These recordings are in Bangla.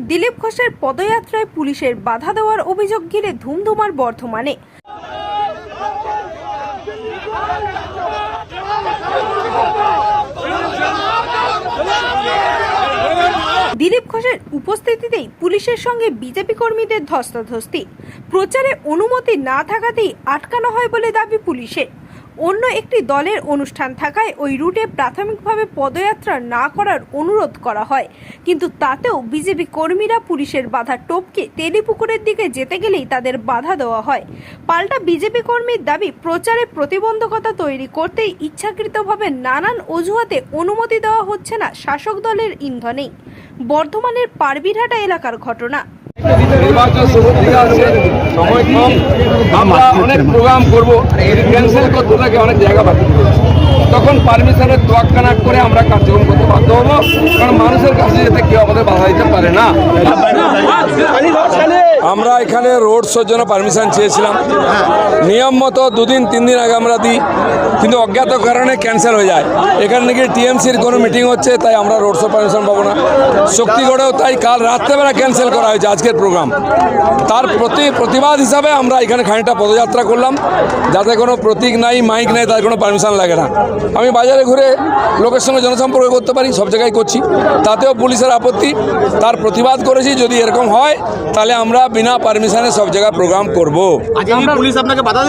দিলীপ ঘোষের পদযাত্রায় পুলিশের বাধা দেওয়ার অভিযোগ ঘিরে ধুমধুমার বর্ধমানে। দিলীপ ঘোষের উপস্থিতিতেই পুলিশের সঙ্গে বিজেপি কর্মীদের ধস্তাধস্তি। প্রচারে অনুমতি না থাকাতেই আটকানো হয় বলে দাবি পুলিশের। অন্য একটি দলের অনুষ্ঠান থাকায় ওই রুটে প্রাথমিকভাবে পদযাত্রা না করার অনুরোধ করা হয়, কিন্তু তাতেও বিজেপি কর্মীরা পুলিশের বাধা টপকে তেলিপুকুরের দিকে যেতে গেলেই তাদের বাধা দেওয়া হয়। পাল্টা বিজেপি কর্মীর দাবি, প্রচারে প্রতিবন্ধকতা তৈরি করতেই ইচ্ছাকৃতভাবে নানান অজুহাতে অনুমতি দেওয়া হচ্ছে না শাসক দলের ইন্ধনেই। বর্ধমানের পারবিরহাটা এলাকার ঘটনা। নির্বাচন শুরু থেকে আসছে, সময় কম, আমরা অনেক প্রোগ্রাম করবো, ক্যান্সেল করতে থাকে অনেক জায়গা বাকি, তখন পারমিশনের তোয়াক্কা না করে আমরা কার্যক্রম করতে বাধ্য হবো, কারণ মানুষের কাছে যেতে কেউ আমাদের বাধা দিতে পারে না। আমরা এখানে রোড শোর জন্য পারমিশন চেয়েছিলাম, নিয়ম মতো 2 দিন 3 দিন আগে আমরা দিই, কিন্তু অজ্ঞাত কারণে ক্যান্সেল হয়ে যায়। এখানে নাকি টিএমসির কোনো মিটিং হচ্ছে, তাই আমরা রোড শো পারমিশন পাবো না। শক্তিগড়েও তাই কাল রাত্রেবেলা ক্যান্সেল করা হয়েছে আজকের প্রোগ্রাম। তার প্রতিবাদ হিসাবে আমরা এখানে খানিকটা পদযাত্রা করলাম, যাতে কোনো প্রতীক নাই, মাইক নাই, তার কোনো পারমিশন লাগে না। আমি বাজারে ঘুরে লোকের সঙ্গে জনসম্পর্ক করতে পারি, সব জায়গায় করছি, তাতেও পুলিশের আপত্তি। তার প্রতিবাদ করেছি, যদি এরকম হয় তাহলে আমরা বিনা পারমিশনে সব জায়গায় প্রোগ্রাম করব। পুলিশ আপনাকে বাধা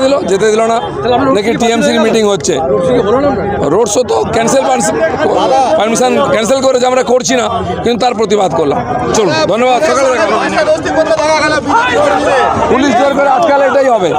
দিল, যেতে দিল না, নাকি টিএমসির মিটিং হচ্ছে। রোড শো তো পারমিশন ক্যান্সেল করেছে, আমরা করছি না, কিন্তু তার প্রতিবাদ করলাম। চলুন, ধন্যবাদ। সকালে পুলিশ আজকাল এটাই হবে।